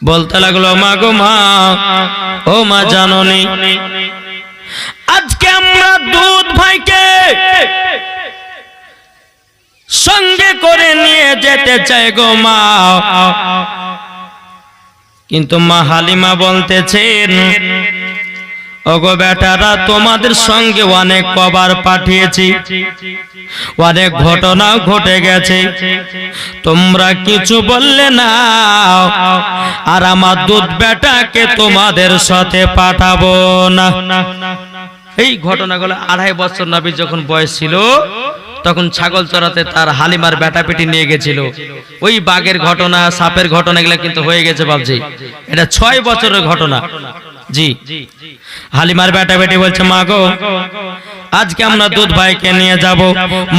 বলতে লাগলো, মা গো মা, ও মা জাননি, আজকে আমরা দুধ ভাইকে সঙ্গে করে নিয়ে যেতে চাই গো মা। কিন্তু মা হালিমা বলতেছেন, ওগো বেটারা, তোমাদের সঙ্গে অনেক কবার পাঠিয়েছি, অনেক ঘটনা ঘটে গেছে, তোমরা কিছু বললে না, আর আমার দুধ বেটাকে তোমাদের সাথে পাঠাবো না। এই ঘটনাগুলো 2.5 বছর নবী যখন বয়স ছিল তখন ছাগল চড়াতে তার হালিমার বেটা পেটি নিয়ে গেছিল। ওই বাঘের ঘটনা, সাপের ঘটনা এগুলা কিন্তু হয়ে গেছে বাবজি, এটা 6 বছরের ঘটনা। জি, হালিমার বেটা বেটি বলছে, মা গো, আজকে আমরা দুধ ভাইকে নিয়ে যাব।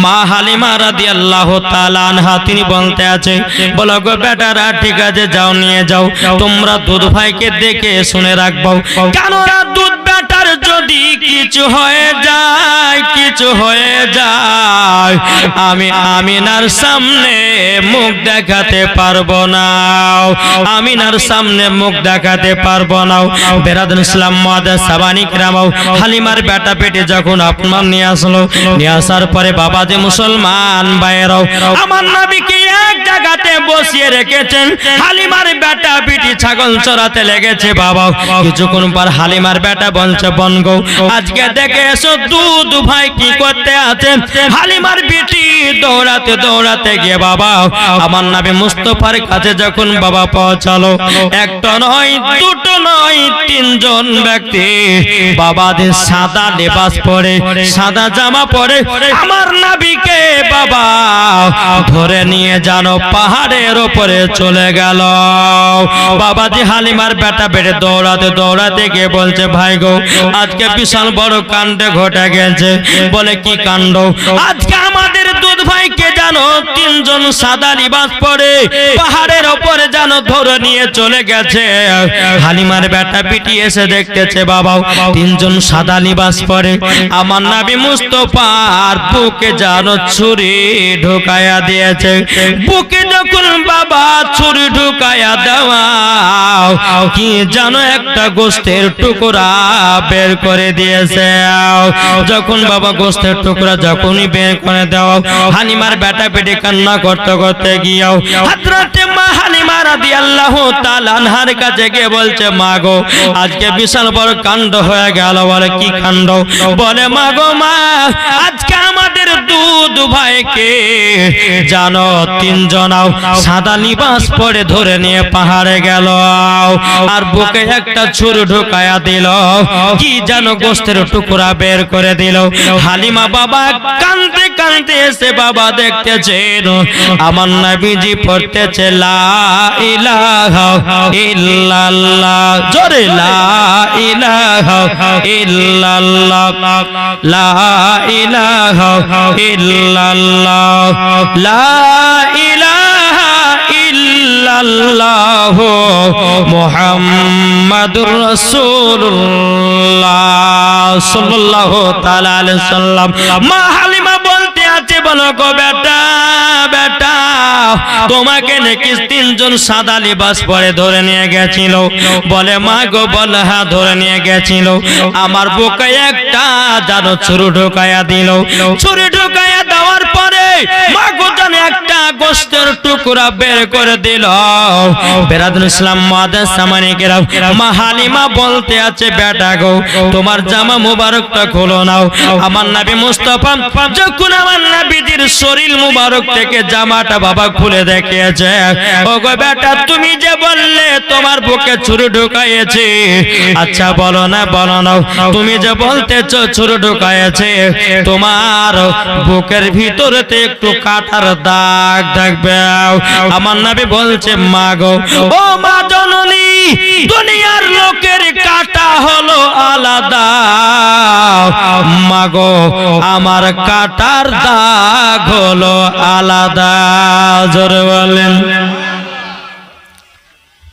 মা হালিমা রাদিয়াল্লাহু তাআলা আনহা তিনি বলতে আছে, বলো গো বেটারা, ঠিক আছে, যাও নিয়ে যাও, তোমরা দুধ ভাইকে দেখে শুনে রাখবো, কেননা দুধ বেটার যদি কিছু হয়ে যায়, কিছু হয়ে যায়, আমি আমিনার সামনে মুখ দেখাতে পারবো না, আমিনার সামনে মুখ দেখাতে পারবো না। বেরাদুল ইসলাম মুআদ্দাস সাবানি কিরামাও, হালিমার বেটা পেটে যখন আপনার নিয়ে আসলো, নিয়ে আসার পরে বাবাজি মুসলমান ভাইয়েরাও, আমার নবীকে এক জায়গাতে বসিয়ে রেখেছেন, হালিমার বেটা পিটি ছাগল চড়াতে লেগেছে। বাবা কিছুক্ষণ পর হালিমার বেটা বলছে, বোন গো, আজকে দেখে এসো দুধ ভাই কি করতে আছে। হালিমার বিটি দৌড়াতে দৌড়াতে গিয়ে বাবা আমার নবী মুস্তাফার কাছে যখন বাবা পৌঁছালো, একটা নয়, দুটো নয়, 3 জন ব্যক্তি বাবাদের সাদা লেবাস পরে, সাদা জামা পরে আমার নবীকে বাবা ধরে নিয়ে যেন পাহাড়ের উপরে চলে গেল। বাবাজি হালিমার বেটা বেড়ে দৌড়াতে দৌড়াতে গিয়ে বলছে, ভাই গো, আজকে বিশাল বড় কাণ্ড ঘটে গেছে। বলে, কি কাণ্ড? আজকে আমাদের দুধ ভাইকে জানো 3 জন সাদা লিবাস পরে পাহাড়ের উপরে যেন ধরে নিয়ে চলে গেছে। হালিমার বেটা পিটি এসে দেখতেছে বাবা 3 জন সাদা লিবাস পরে আমার নবী মুস্তাফার বুকে যেন ছুরি ঢুকায়া দিয়েছে। বুকে যখন বাবা ছুরি ঢুকায়া দেওয়া, কি যেন একটা গোস্তের টুকরা বের করে দিয়েছে। যখন বাবা গোস্তের টুকরা যখনই বের করে দেওয়া, হালিমার বেটা পেটে কান্না করতে করতে গিয়েও হযরতে মা হালিমা রাদিয়াল্লাহু তাআলা আনহার কাছে গিয়ে বলছে, মা গো, আজকে বিশাল বড় কাণ্ড হয়ে গেল। বলে, কি কাণ্ড? বলে, মা গো মা, আজকে আমাদের দুধ ভাইকে জানো 3 জন সাদা লিবাস পরে ধরে নিয়ে পাহাড়ে গেল, আর বুকে একটা ছুরি ঢুকায়া দিল, কি যেন গোস্তের টুকরা বের করে দিল। হালিমা বাবা কাঁদতে কাঁদতে এসে বাবা দেখতেছেন আমার নবীজি পড়তেছে, লা ইলাহা ইল্লাল্লাহ, জোরে লা ইলাহা ইল্লাল্লাহ, লা ইলাহা ইল্লাল্লাহ, লা ইলাহা ইল্লাল্লাহ মুহাম্মাদুর রাসূলুল্লাহ সাল্লাল্লাহু তাআলা আলাইহি সাল্লাম। মা হালিমা বলতে আছে, বলো গো বেটা, বেটা, তোমাকে নাকি 3 জন সাদা লিবাস পরে ধরে নিয়ে গেছিল। বলে, মা গো, বলে, হ্যাঁ, ধরে নিয়ে গেছিল। আমার বুকে একটা যেন ছুরি ঢুকায়া দিল। ছুরি ঢুকায়া দেওয়ার পরে মা গো যেন একটা গোস্তের টুকরা বের করে দিল। বেরাদুল ইসলাম মুআদ্দাস সামানি কেরাম, মা হালিমা বলতে আছে, বেটা গো, তোমার জামা মুবারকটা খুলো নাও। আমার নবী মুস্তাফা যখন আমার নবীজির শরীর মুবারক থেকে জামাটা বাবা খুলে দেখিয়েছে, ও গো বেটা, তুমি যে বললে তোমার বুকে ছুরি ঢুকাইয়েছে, আচ্ছা বলো না, বলো না, তুমি যে বলতেছো ছুরি ঢুকাইয়েছে, তোমার বুকের ভিতরেতে একটু কাটার দাগ থাকবে। আমার নবী বলছে, মা গো, ও মা জননী, দুনিয়ার লোকের কাটা হলো আলাদা, মা গো, আমার কাটার দাগ হলো আলাদা। জোরে বলেন।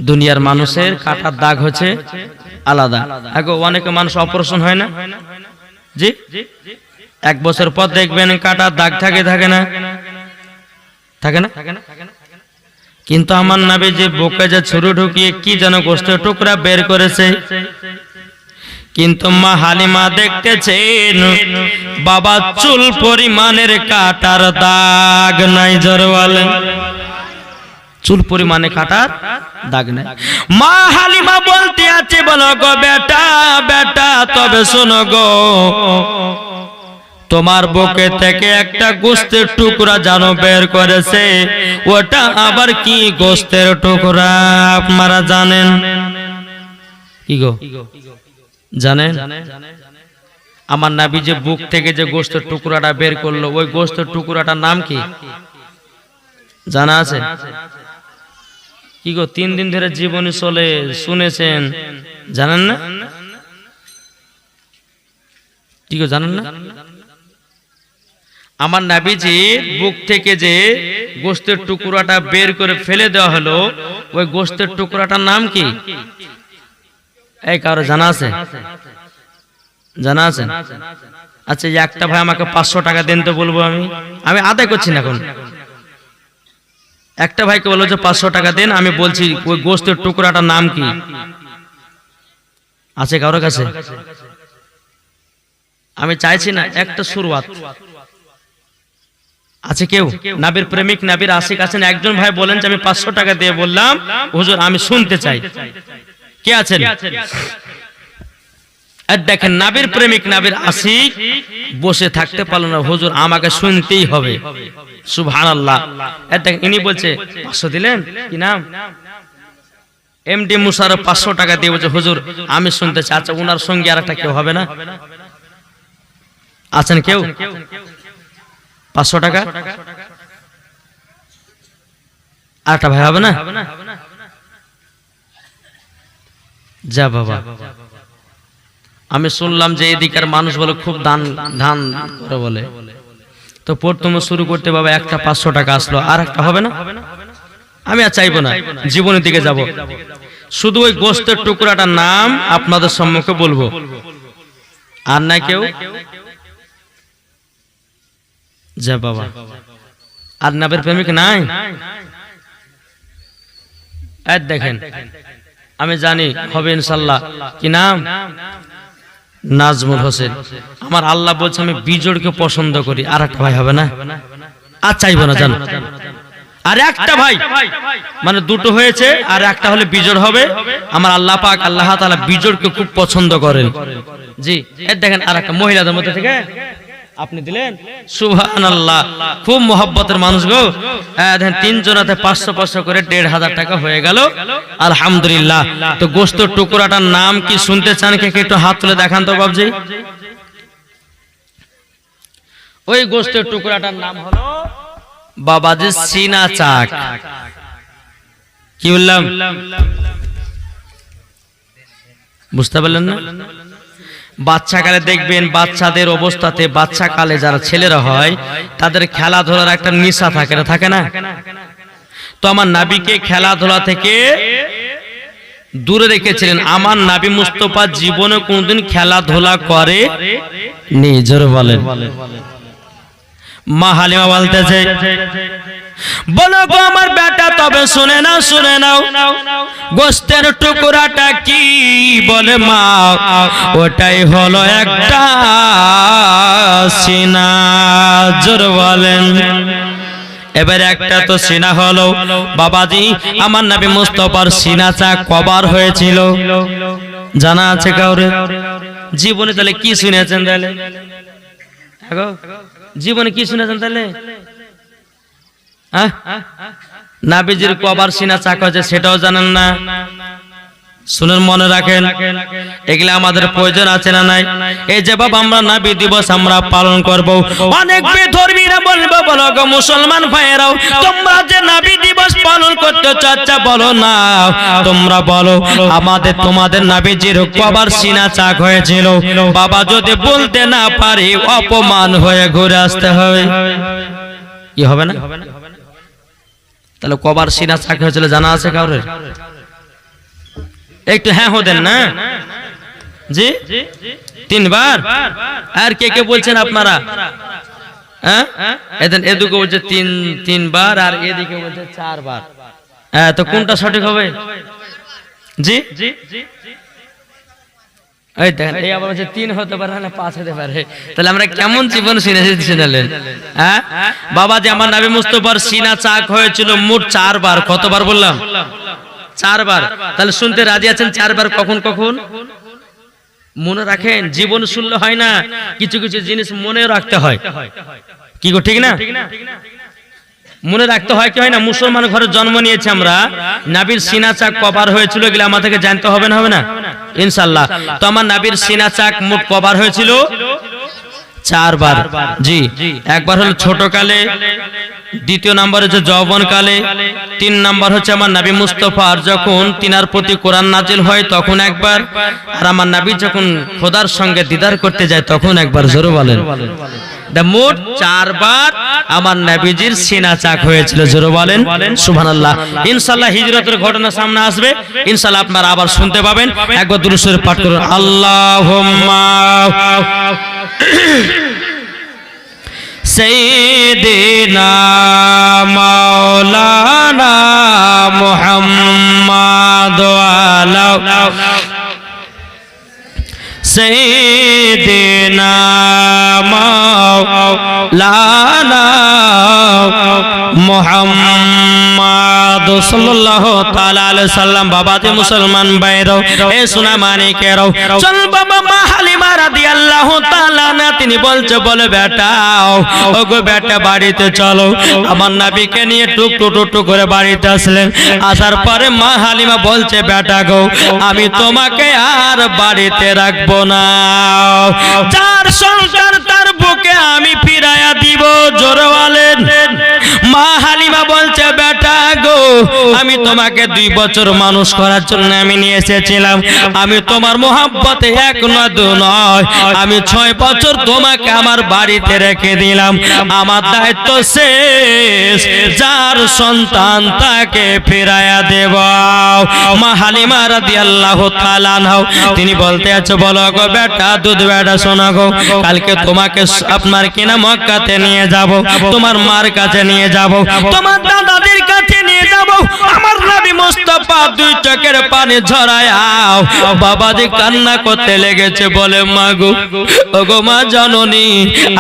দুনিয়ার মানুষের কাটার দাগ হচ্ছে আলাদা। আগে অনেক মানুষ অপারেশন হয় না, জি, 1 বছর পর দেখবেন কাটার দাগ থাকে, থাকে না, থাকে না, কিন্তু আমার নবী যে বুকে যে ছুরি ঢুকিয়ে কি যেন গোশতের টুকরা বের করেছে, কিন্তু মা হালিমা দেখতেছেন বাবা চুল পরিমাণের কাটার দাগ নাই। জোরে বলেন, চুল পরিমাণে কাটার দাগ নাই। মা হালিমা বলতে আছে, বলো গো বেটা বেটা, তবে শোনো গো, তোমার বুকে থেকে একটা গোশতের টুকরা জানো বের করেছে, ওটা আবার কি গোশতের টুকরা আপনারা জানেন? কি গো জানেন? আমার নবী যে বুক থেকে যে গোশতের টুকরাটা বের করলো, ওই গোশতের টুকরাটার নাম কি জানা আছে? কি গো 3 দিন ধরে জীবনী চলে শুনেছেন, জানেন না? কি গো জানেন না? আমার নবীজি বুক থেকে যে গোশতের টুকরাটা বের করে ফেলে দেওয়া হলো, ওই গোশতের টুকরাটার নাম কি? এই কারো জানা আছে? জানা আছে? আচ্ছা, একটা ভাই আমাকে 500 টাকা দেন তো, বলবো আমি আদায় করছি না এখন। একটা ভাইকে বললো যে 500 টাকা দেন, আমি বলছি ওই গোশতের টুকরাটার নাম কি আছে কারোর কাছে? আমি চাইছি না, একটা শুরুয়াত আছে কেউ? নবীর প্রেমিক নবীর আশিক আছেন? একজন ভাই বলেন যে আমি 500 টাকা দিয়ে বললাম হুজুর আমি শুনতে চাই। কে আছেন? আর দেখেন নবীর প্রেমিক নবীর আশিক বসে থাকতে পারলো না, হুজুর আমাকে শুনতেই হবে। সুবহানাল্লাহ। আর দেখেন ইনি বলছে 500 দিলেন, কি নাম? এমডি মুশারফ 500 টাকা দিয়ে বলছে হুজুর আমি শুনতে চাই। আচ্ছা, ওনার সঙ্গে আর একটা কেউ হবে না? আছেন কেউ? 500 টাকা আর একটা ভাই হবে না? যা বাবা, আমি শুনলাম যে এদিকের মানুষ বলে খুব দান ধান করে বলে, তো প্রথমে শুরু করতে বাবা একটা 500 টাকা আসলো, আর একটা হবে না? আমি আর চাইবো না, জীবনের দিকে যাব। শুধু ওই গোশতের টুকরাটার নাম আপনাদের সম্মুখে বলবো, আর না কেউ? যা বাবা, আর নবীর প্রেমিক নাই? এই দেখেন, আমি জানি হবে ইনশাআল্লাহ। কি নাম? নাজমুল হোসেন। আমার আল্লাহ বলছে আমি বিজোড়কে পছন্দ করি, আর একটা ভাই হবে না? আর চাইবো না, জানো? আর একটা ভাই মানে দুটো হয়েছে, আর একটা হলে বিজোড় হবে। আমার আল্লাহ পাক আল্লাহ তাআলা বিজোড়কে খুব পছন্দ করেন। জি, এই দেখেন আর একটা মহিলাদের মধ্যে থেকে আপনি দিলেন। সুবহানাল্লাহ, খুব মোহাব্বতের মানুষ গো। দেখেন 3 জনাতে 500 করে 1500 টাকা হয়ে গেল, আলহামদুলিল্লাহ। তো গোশতের টুকরাটার নাম কি শুনতে চান? কে একটু হাত তুলে দেখান তো বাবজি। ওই গোশতের টুকরাটার নাম হলো বাবাজি সিনা চাক। কি বললাম বুঝতে পারলেন না? বাচ্চাকালে দেখবেন বাচ্চাদের অবস্থাতে, বাচ্চাকালে যারা ছেলেরা হয় তাদের খেলাধুলার একটা নেশা থাকে না, থাকে না? তো আমার নবীকে খেলাধুলা থেকে দূরে রেখেছিলেন। আমার নবী মুস্তাফা জীবনে কোনদিন খেলাধুলা করে নি। জোরে বলেন। মা হালিমা বলতেছে, বলো গো আমার বেটা, তবে শুনে নাও শুনে নাও, গোশতের টুকরাটা কি? বলে মা ওটাই হলো একটা সিনা। জোরে বলেন। এবার একটা তো সিনা হলো বাবাজি, আমার নবী মুস্তাফার সিনা চাক কবার হয়েছিল জানা আছে কাউরে? জীবনে তাহলে কি শুনেছেন? তাহলে জীবনে কি শুনেছেন? তাহলে নবীজির কবার সিনা চাক হয়েছে সেটাও জানেন না? শুনুন, মনে রাখেন, এগুলা আমাদের প্রয়োজন আছে না নাই? এই যে বাবা আমরা নবী দিবস আমরা পালন করব, অনেক বেধর্মীরা বলবো, বলো গো মুসলমান ভাইয়েরাও, তোমরা যে নবী দিবস পালন করতে চাচ্ছা বলো না, তোমরা বলো আমাদের তোমাদের নবীজির কবার সিনা চাক হয়েছিল। বাবা যদি বলতে না পারি অপমান হয়ে ঘুরে আসতে হবে। কি হবে না? তাহলে কবার সিনা চাক হয়েছিল জানা আছে কাউরে? একটু হ্যাঁ হতেন না? জি 3 বার। আর কে কে বলছেন আপনারা? এদিকে বলছে 3 বার, আর এদিকে বলছে 4 বার। তো কোনটা সঠিক হবে? জি এই দেখেন, এই আবার হচ্ছে 3 হতে পারে না 5 হতে পারে। তাহলে আমরা কেমন জীবন শুনেছিলেন? হ্যাঁ বাবাজি, আমার নবী মুস্তাফার সিনা চাক হয়েছিল মোট 4 বার। কতবার বললাম? 4 বার। তাহলে শুনতে রাজি আছেন 4 বার কখন কখন? মনে রাখেন, জীবন শুনলে হয় না, কিছু কিছু জিনিস মনেও রাখতে হয়। কি গো, ঠিক না? মনে রাখতে হয় কি হয় না? মুসলমান ঘরে জন্ম নিয়েছে আমরা, নবীর সিনা চাক কবার হয়েছিল এগুলো আমাদেরকে জানতে হবে না? হবে না ইনশাআল্লাহ। তো আমার নবীর সিনা চাক মোট কবার হয়েছিল? 4 বার। জি, একবার হলো ছোট কালে, দ্বিতীয় নাম্বার হচ্ছে যৌবন কালে, 3 নাম্বার হচ্ছে আমার নবী মুস্তাফার যখন তিনার প্রতি কোরআন নাজিল হয় তখন একবার, আর আমার নবী যখন খোদার সঙ্গে দিদার করতে যায় তখন একবার। জোরে বলেন। মোট 4 বার আমার নবীজির সিনা চাক হয়েছিল। জোরে বলেন সুবহানাল্লাহ। ইনশাআল্লাহ হিজরতের ঘটনা সামনে আসবে, ইনশাআল্লাহ আপনারা আবার শুনতে পাবেন। একবার দুরূদ শরীফ পাঠ করুন। আল্লাহুম্মা সাইয়্যিদিনা মাওলানা মুহাম্মাদ ওয়া আলা সাইয়্যিদিনা মাওলানা মুহাম্মাদ সাল্লাল্লাহু তাআলা আলাইহি সাল্লাম। বাবাজি মুসলমান ভাইরাও, এ সোনা মানিকেরাও, চল বাবা মা হালিমা রাদিয়াল্লাহু তাআলা না তিনি বলছে, বলে বেটা ওগো বেটা বাড়িতে চলো। আমার নবীকে নিয়ে টুক করে বাড়িতে আসলেন। আসার পরে মা হালিমা বলছে, বেটা গো আমি তোমাকে আর বাড়িতে রাখবো না, যার সংসার তার বুকে আমি ফিরাইয়া দিব। জোরে বলেন। মা হালিমা বলছে, বেটা গো আমি তোমাকে 2 বছর মানুষ করার জন্য আমি নিয়ে এসেছিলাম, আমি তোমার মোহাব্বতে 1 নয় 2 নয়, আমি 6 বছর তোমাকে আমার বাড়িতে রেখে দিলাম। আমার দায়িত্ব শেষ, যার সন্তান তাকে ফিরাইয়া দেব। মা হালিমা রাদিয়াল্লাহু তাআলা আনহা তিনি বলতে আছে, বলো গো বেটা দুধ বেটা, শোনো গো কালকে তোমাকে আপনার কিনা মক্কাতে নিয়ে যাব, তোমার মার কাছে নিয়ে যাব, তোমার দাদাদের কাছে নিয়ে যাব। আমার নবী মুস্তাফা 2 চোখের পানি ঝরায়াও বাবাজি কান্না করতে লেগেছে। বলে মা গো, ওগো মা জননী,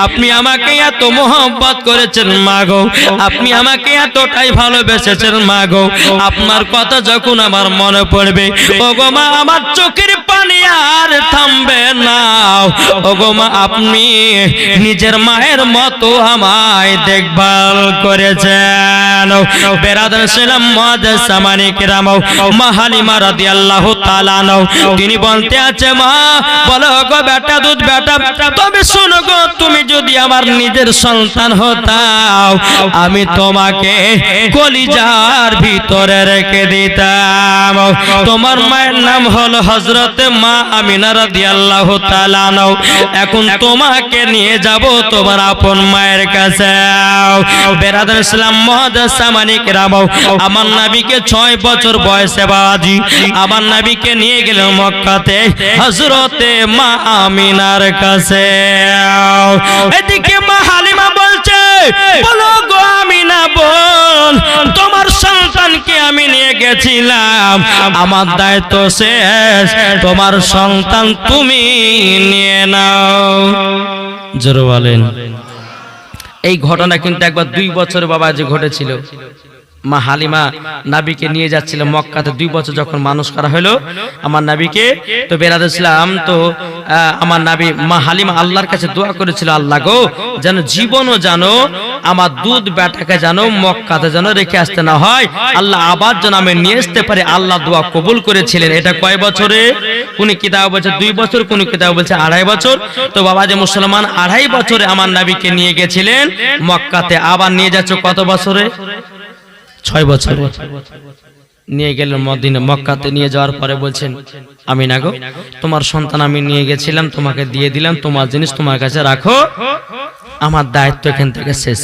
আপনি আমাকে এত মোহব্বত করেছেন মা গো, আপনি আমাকে এতটাই ভালোবেসেছেন মা গো, আপনার কথা যখন আমার মনে পড়বে ওগো মা আমার চোখের পানি আর থামবে না। ওগো মা আপনি নিজের মায়ের মতো আমায় দেখভাল করেছেন। বেরাদার সালাম মুআজ্জাজ সামানি কিরাম, মা হালিমা রাদিয়াল্লাহু তাআলা তিনি বলতে আছে, মা বলো গো বেটা দুধ বেটা, তবে শোনো গো তুমি যদি আমার নিজের সন্তান হতাও আমি তোমাকে কলিজার ভিতরে রেখে দিতাম। তোমার মায়ের নাম হলো হযরতে মা আমিনা রাদিয়াল্লাহু তাআলা। এখন তোমাকে নিয়ে যাব তোমার আপন মায়ের কাছে। বেরাদার ইসলাম মুআজ্জাজ সামানি কিরাম, আমার নবীকে 6 বছর বয়সে বাজি আমার নবীকে নিয়ে গেলেন মক্কাতে হযরতে মা আমিনার কাছে। এদিকে মা হালিমা বলছে, বলো গো আমিনা বোন, তোমার সন্তানকে আমি নিয়ে গেছিলাম, আমার দায়িত্ব শেষ, তোমার সন্তান তুমি নিয়ে নাও। জোরে বলেন। এই ঘটনা কিন্তু একবার 2 বছর বাবাজি ঘটেছিল। মা হালিমা নবীকে নিয়ে যাচ্ছিল মক্কাতে, 2 বছর যখন মানুষ করা হলো আমার নবীকে। তো বেরাদ ইসলাম, তো আমার নবী মা হালিমা আল্লাহর কাছে দোয়া করেছিল, আল্লাহ গো যেন জীবনও জানো আমার দুধ বেটাকে জানো মক্কাতে যেন রেখে আসতে না হয়, আল্লাহ আবার যেন আমি নিয়ে আসতে পারি। আল্লাহ দোয়া কবুল করেছিলেন। এটা কয় বছরে? কোন কিতাব বলছে 2 বছর, কোন কিতাব বলছে 2.5 বছর। তো বাবাজি মুসলমান 2.5 বছরে আমার নবীকে নিয়ে গেছিলেন মক্কাতে, আবার নিয়ে যাচ্ছে কত বছরে? 6 বছর নিয়ে গেলেন মদিনা। মক্কাতে নিয়ে যাওয়ার পরে বলছেন, আমিনা গো তোমার সন্তান আমি নিয়ে গেছিলাম, তোমাকে দিয়ে দিলাম, তোমার জিনিস তোমার কাছে রাখো, আমার দায়িত্ব এখান থেকে শেষ।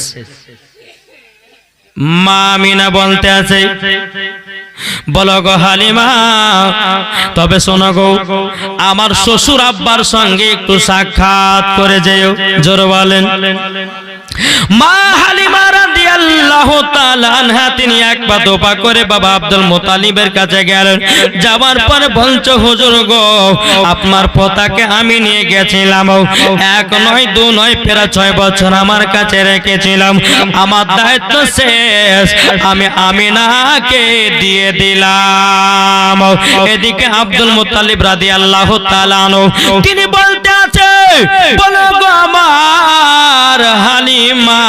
মা আমিনা বলতে আছে, বলো গো হালিমা তবে শোনো গো আমার শ্বশুর আব্বার সঙ্গে একটু সাক্ষাৎ করে যেও। জোরে বলেন। মা হালিমা রাদিয়াল্লাহু রাদিয়াল্লাহু তাআলা আনহা তিনি এক পা দোপা করে বাবা আব্দুল মুত্তালিবের কাছে গেলেন। যাওয়ার পর বলছো হুজুর গো আপনার পোতাকে আমি নিয়ে গেছিলাম, এক নয় দু নয় প্রায় 6 বছর আমার কাছে রেখেছিলাম, আমার দায়িত্ব শেষ, আমি আমিনাকে দিয়ে দিলাম। এদিকে আব্দুল মুত্তালিব রাদিয়াল্লাহু তাআলা আনহু তিনি বলতে আছে বলো গো আমার হালিমা,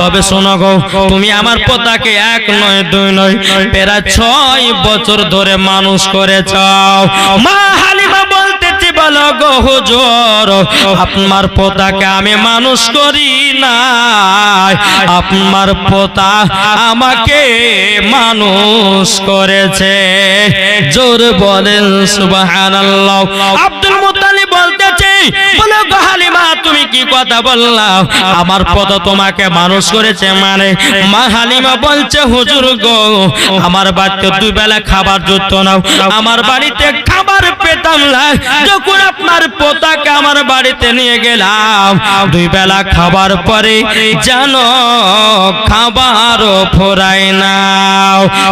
তবে শোনো গো তুমি আমার পোতাকে এক নয় দুই নয় প্রায় 6 বছর ধরে মানুষ করেছ। মা হালিমা বলতেছে বলো গো হুজুর আপনার পোতাকে আমি মানুষ করি না, আপনার পোতা আমাকে মানুষ করেছে। জোর বলেন সুবহানাল্লাহ। আব্দুল মুত্তালিব বলতেছে বলো গো হালিমা তুমি কি কথা বললা, আমার পোতা তোমাকে মানুষ করেছে মানে? মা হালিমা বলছে হুজুর গো আমার বাড়িতে 2 বেলা খাবার জুটতো না, আমার বাড়িতে খাবার পেতাম না, যখন আপনার পোতাকে আমার বাড়িতে নিয়ে গেলাম 2 বেলা খাবার পরে জানো খাবারও ফুরায় না,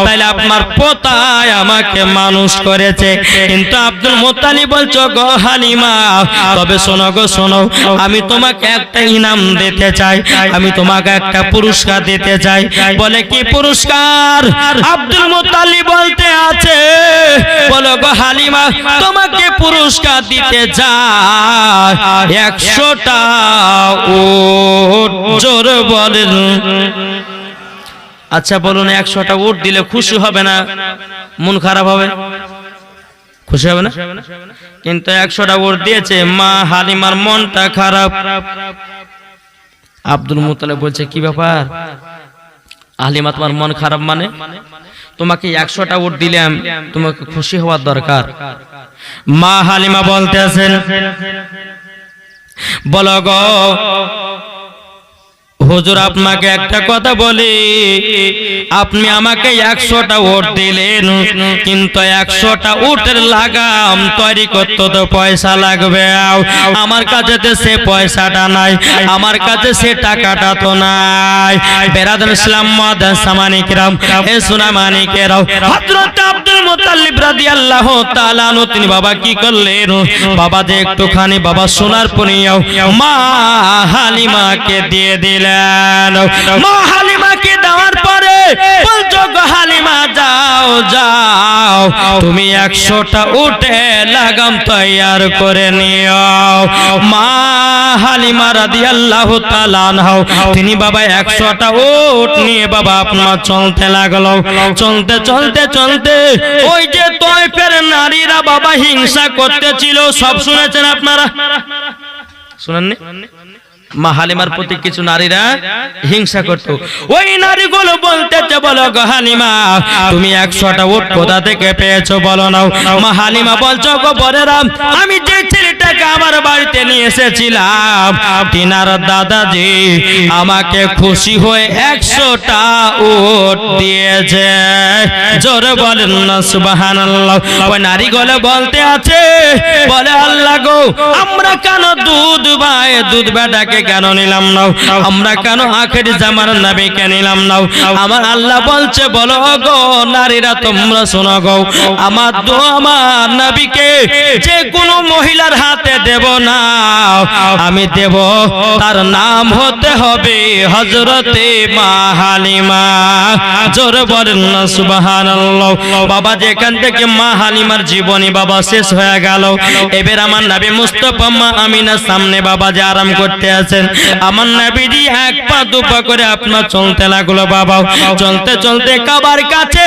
তাইলে আপনার পোতায় আমাকে মানুষ করেছে। কিন্তু আব্দুল মুত্তালিব বলছো গো হালিমা তবে শোনো গো শোনো, আমি তোমাকে একটা ইনাম দিতে চাই, আমি তোমাকে একটা পুরস্কার দিতে চাই। বলে কি পুরস্কার? আব্দুল মুত্তালিব বলতে আছে বলো গো হালিমা তোমাকে পুরস্কার দিতে চাই 100টা উট। জোর বলেন। আচ্ছা বলুন 100টা উট দিলে খুশি হবে না মন খারাপ হবে? খুশি হবে না? কিন্তু 100টা উট দিয়েছে, মা হালিমার মনটা খারাপ। আব্দুল মুত্তালিব বলছে কি ব্যাপার হালিমা তোমার মন খারাপ মানে? তোমাকে 100টা উট দিলাম, তোমাকে খুশি হওয়ার দরকার। মা হালিমা বলতে আছেন বলো গো হুজুর আপনাকে একটা কথা বলি, আপনি আমাকে 100টা উট দিলেন, কিন্তু 100টা উটের লাগাম তৈরি করতে তো পয়সা লাগবে, আমার কাছে তো সে পয়সাটা নাই, আমার কাছে সে টাকাটা তো নাই। বেরাদার ইসলাম মাদান সামানিকরাম এ সোনা মানিকেরাও, হযরত আব্দুল মুত্তালিব রাদিয়াল্লাহু তাআলা আনহু তিনি বাবা কি করলেন, বাবা যে একটুখানি বাবা সোনার পনিয়াও মা হালিমাকে দিয়ে দিলেন। মা হালিমাকে দেওয়ার পরে বলছো গো হালিমা যাও যাও তুমি 100টা উটে লাগাম তৈয়ার করে নিও। মা হালিমা রাদিয়াল্লাহু তাআলা আনহা তিনি বাবা 100টা উট নিয়ে বাবা আপনার চলতে লাগলো। চলতে চলতে চলতে ওই যে তয়ফের নারীরা বাবা হিংসা করতেছিল, সব শুনেছেন আপনারা? শুনেননি? মা হালিমার প্রতি কিছু নারীরা হিংসা করতো, ওই নারীগুলো বলতেছে বলো গো হালিমা তুমি 100টা উট কোথা থেকে পেয়েছো বলো না। মা হালিমা বলছো গো বরেরা আমি যে ছেলেটাকে আমার বাড়িতে নিয়ে এসেছিলাম তিনার দাদাজি আমাকে খুশি হয়ে 100টা উট দিয়েছে। জোরে বলেন না সুবহানাল্লাহ। ওই নারীগুলো বলতে আছে বলে আল্লাহ গো আমরা কেন দুধ বেটাকে কেন নিলাম না, আমরা কেন আখেরি জামার নবীকে নিলাম না? আমার আল্লাহ বলছে বলো গো নারীরা তোমরা শোনো গো, আমার আমার নবীকে যে কোনো মহিলার হাতে দেব না, আমি দেব তার নাম হতে হবে হযরতে মা হালিমা। জোরে বলেন না সুবহানাল্লাহ। বাবা যেখান থেকে মা হালিমার জীবনী বাবা শেষ হয়ে গেল, এবার আমার নবী মুস্তাফা মা আমিনার সামনে বাবা যে আরাম করতে আছেন, আমার নবীজি এক পা দুপা করে আপনার চলতে লাগলো। বাবা চলতে চলতে কাবার কাছে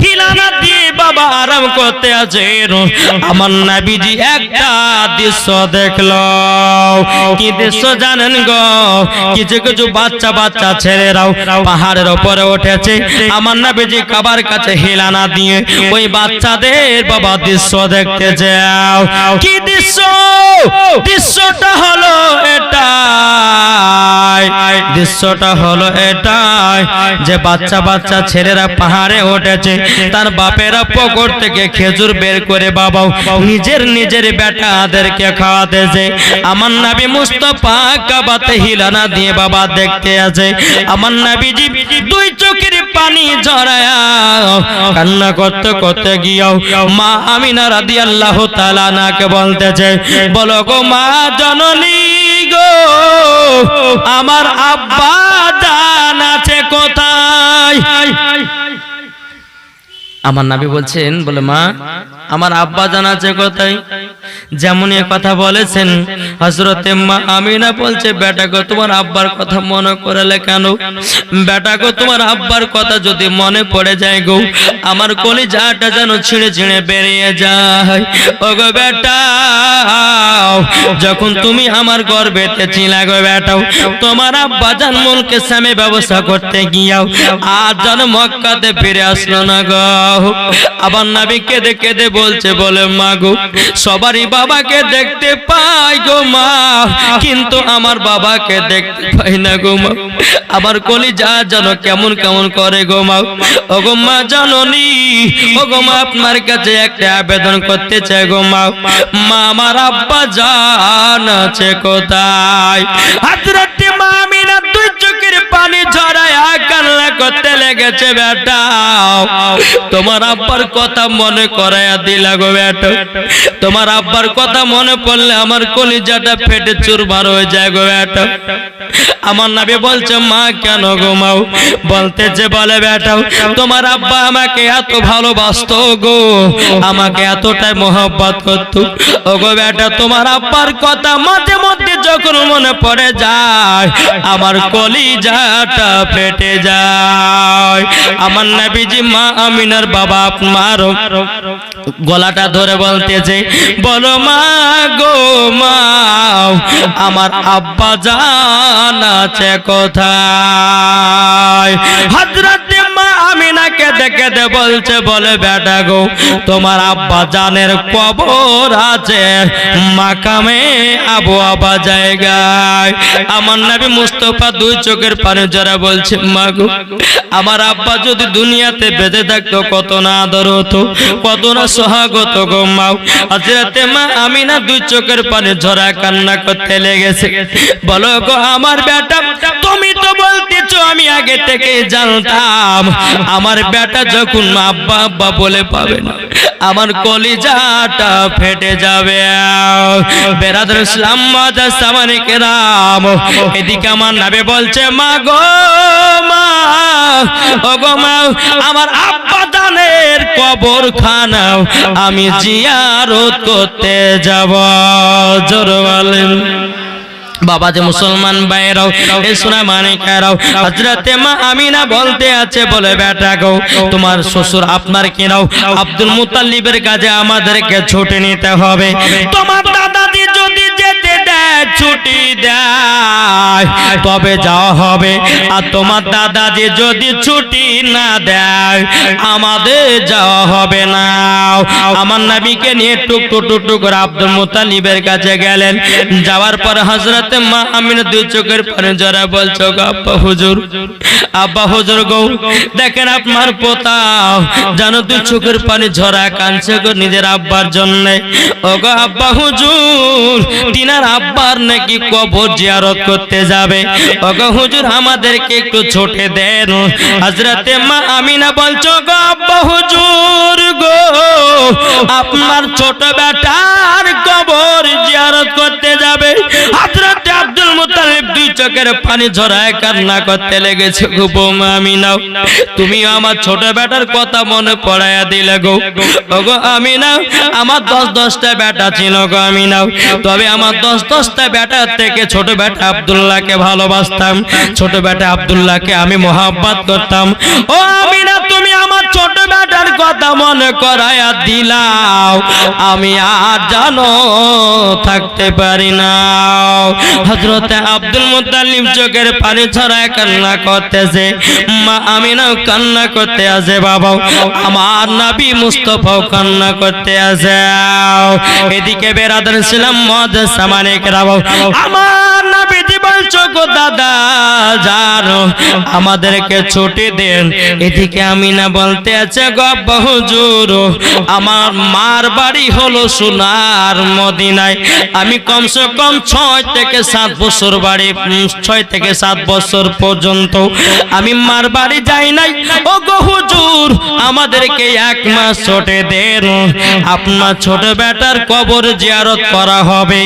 হিলানা দিয়ে বাবা আরাম করতে আছেন। আমার নবীজি একটা দৃশ্য দেখলো। কি দৃশ্য জানেন গো? কিছু কিছু বাচ্চা বাচ্চা ছেলেরাও পাহাড়ের উপরে উঠেছে, আমার নবীজি কাবার কাছে হিলানা দিয়ে ওই বাচ্চাদের বাবা দৃশ্য দেখতে যাও। কি দৃশ্য? দৃশ্যটা হলো দৃশ্যটা হলো এটাই যে বাচ্চা বাচ্চা ছেলেরা পাহাড়ে উঠেছে, তার বাপেরা পকড় থেকে খেজুর বের করে বাবা নিজের বেটাদেরকে খাওয়াতেছে। আমার নবী মুস্তাফা কাবাতে হিলানা দিয়ে বাবা দেখতে আছে। আমার নবীজি দুই চোখের পানি ঝরায়া কান্না করতে করতে গিয়াও মা আমিনা রাদিয়াল্লাহু তাআলা আনহাকে বলতেছে, বলো গো মা জননী গো, আমার আব্বা জান আছে কোথায়? আমার নবী বলছেন, বলে মা আমার আব্বা জান আছে কোথায়? যেমন এ কথা বলেছেন হযরতে মা আমিনা বলছে, বেটা গো তোমার আব্বার কথা মনে করলে কেন? বেটা গো তোমার আব্বার কথা যদি মনে পড়ে যায় গো, আমার কলিজাটা যেন ছিঁড়ে ছিঁড়ে বেরিয়ে যায়। ও গো বেটা, যখন তুমি আমার গর্ভেতে ছিলা গো বেটা, তোমার আব্বা জান মুলকে সামে ব্যবস্থা করতে গিয়াও আর যেন মক্কাতে ফিরে আসলো না গো। আবার নবী কেঁদে কেঁদে বলছে, বলে মা গো সবারই বাবাকে দেখতে পাই গো মা, কিন্তু আমার বাবাকে দেখতে পাই না গো মা। আমার কলিজা যেন কেমন কেমন করে গো মা। ও গো মা জননী, ও গো মা আপনার কাছে একটা আবেদন করতে চাই গো মা। মা আমার আব্বা জান আছে কোথায়? হযরত মা আমিনা দুই চোখের পানি ঝরায়া কান্না করতে লেগেছে। বেটা তোমার আব্বার কথা মনে করায়া দিলা গো বেটা, তোমার আব্বার কথা মনে পড়লে আমার কলিজাটা ফেটে চুরমার হয়ে যায় গো বেটা। আমার নবী বলছে, মা কেন গো মা? বলতেছে, বলে বেটা তোমার আব্বা আমাকে এত ভালোবাসতো গো, আমাকে এতটাই মোহব্বত করতো। ও গো বেটা তোমার আব্বার কথা মাঝে মধ্যে যখন মনে পড়ে যায় আমার কলিজাটা ফেটে যায়। আমার নবীজি মা আমিনার বাবা আপনার গলাটা ধরে বলতেছে, বলো মা গো মা, আমার আব্বা জান আছে কোথায়? হযরত মা আমিনাকে দেখে দে বলছে, বলে বেটা গো তোমার আব্বা জানের কবর আছে মাকামে আবু আবা জায়গায়। আমার নবী মুস্তাফা দুই চোখের পানি ঝরা বলছে, মা গো আমার আব্বা যদি দুনিয়াতে বেঁচে থাকতো কত না আদর হতো, কত না সোহাগত গো মা। হযরত মা আমিনা দুই চোখের পানি ঝরা কান্না করতে লেগেছে। বলো গো আমার বেটা, তুমি তো বলতেছো আমি আগে থেকে জানতাম আমার বেটা যখন আব্বা আব্বা বলে পাবে না আমার কলিজাটা ফেটে যাবে। বেরাদর ইসলাম মাদার সামানে কেরাম, এদিকে আমার নবী বলছে, মা গো মা, ও গো মা আমার আব্বা জানের কবরখানা আমি জিয়ারত করতে যাব। জোরে বলেন বাবা যে মুসলমান ভাইরাও এই সোনা মানিকেরাও, হযরতে মা আমিনা বলতে আছে, বলে বেটা গো তোমার শ্বশুর আপনার কিনাও আব্দুল মুত্তালিবের কাছে আমাদেরকে ছুটি নিতে হবে। তোমার দাদাজি যদি যেতে দেয় ছুটি দেয় তবে যাওয়া হবে, আর তোমার দাদাজি যদি ছুটি না দেয় আমাদের যাওয়া হবে না। আমার নবীকে নিয়ে টুক টুক করে আব্দুল মুত্তালিবের কাছে গেলেন। যাওয়ার পর হযরত মা আমিনা দুই চোখের পানি ঝরা বলছো, আব্বা হুজুর, আব্বা হুজুর গো দেখেন আপনার পোতা জানো দুই চোখের পানি ঝরা কাঁদছে গো নিজের আব্বার জন্য। ও গো আব্বা হুজুর, তিনার আব্বার নাকি কবর জিয়ারত করতে যাবে। ও গো হুজুর আমাদেরকে একটু ছোটে দেন। হযরতে মা আমিনা বলছো, গো আব্বা হুজুর গো আপনার ছোট বেটার কবর জিয়ারত করতে যাবে। হযরত আব্দুল মুত্তালিব দুই চোখের পানি ঝরায় কান্না করতে লেগেছে। গো বৌমা আমিনা, তুমি আমার ছোট বেটার কথা মনে পড়ায়া দিলে গো। ও গো আমিনা, আমার 10-10টা বেটা ছিল গো আমিনা, তবে আমার 10-10টা বেটার থেকে ছোট বেটা আব্দুল্লাহকে ভালোবাসতাম, ছোট বেটা আব্দুল্লাহকে আমি মোহাব্বত করতাম। ও আমিনা, তুমি আমার ছোট বেটার কথা মনে করায়া দিলাও, আমি আর জানো থাকতে পারি না। হযরতে আব্দুল মুত্তালিব চোখের পানি ছড়ায় কান্না করতেছে, মা আমিনাও কান্না করতে আছে, বাবা আমার নবী মুস্তাফাও কান্না করতে আছে। এদিকে বেরাদার ইসলাম মুআজ্জাজ সামানে কেরাম, আমার নবীজি বলছো, গো দাদা জানো আমাদেরকে ছুটি দেন। এদিকে আমিনা বলতে বলতে আছে গো হুজুর, আমার মার বাড়ি হলো সোনার মদিনায়। আমি কমসে কম 6 থেকে 7 বছর বাড়ি 6 থেকে 7 বছর পর্যন্ত আমি মার বাড়ি যাই নাই। ও গো হুজুর, আমাদেরকে 1 মাস ছুটি দেন, আপনার ছোট বেটার কবর জিয়ারত করা হবে,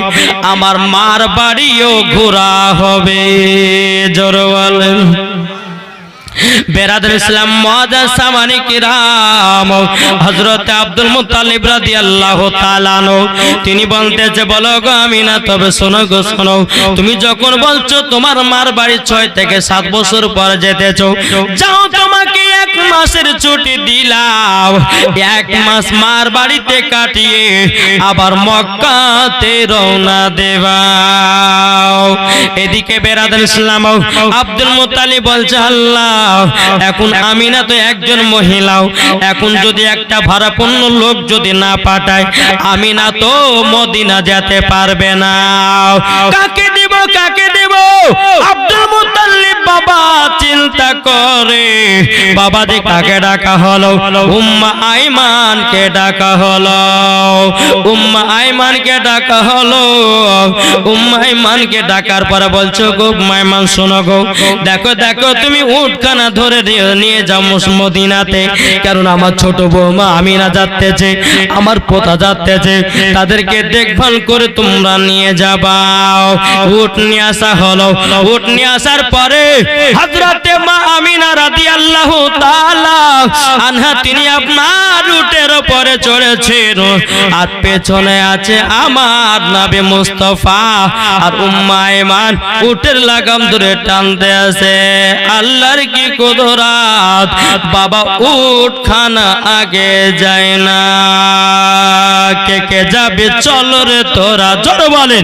আমার মার বাড়িও ঘোরা হবে। জোরে বলেন। বেরাদর ইসলাম মুআজ্জাজ সামানি কিরাম, হযরত আব্দুল মুত্তালিব রাদিয়াল্লাহু তাআলা আনহু তিনি বলতেছে, বলো গো আমিনা, তবে শোনো গো শোনো, তুমি যখন বলছো তোমার মার বাড়ি 6 থেকে 7 বছর পর যেতেছো, যাও তোমাকে 1 মাসের ছুটি দিলাম, 1 মাস মার বাড়িতে কাটিয়ে আবার মক্কাতে রওনা দেবা। এদিকে বেরাদর ইসলাম আব্দুল মুত্তালিব বলছে, আল্লাহ, এখন আমিনা তো একজন মহিলাও, এখন যদি একটা ভাড়াপূর্ণ লোক যদি না পাঠায়, আমিনা তো মদিনা যেতে পারবে না। কাকে দেব কাকে দেব? আব্দুল মুত্তালিব বাবা চিন্তা করে, বাবা যে কাকে ডাকা হলো? উম্মা আইমানকে ডাকা হলো। উম্মা আইমানকে ডাকা হলো। উম্মা আইমানকে ডাকার পরে বলছো, গো উম্মা আইমান শোনো গো, দেখো দেখো তুমি উটখানা ধরে নিয়ে যাও মদিনাতে, কারণ আমার ছোট বৌমা আমিনা যাচ্ছে, আমার পোতা যাচ্ছে, তাদেরকে দেখভাল করে তোমরা নিয়ে যাবা। উট নিয়ে আসা হলো। উট নিয়ে আসার পরে হযরতে মা আমিনা রাদিয়াল্লাহু তাআলা আনহা তিনি আপনার উটের উপরে চড়েছেন, আর পেছনে আছে আমার নবী মুস্তাফা, আর উম্মা আইমান উটের লাগাম ধরে টানতে আছে। আল্লাহর কি কুদরত, বাবা উট খানা আগে যায় না। কে কে যাবে চলো রে তোরা, জোরে বলেন,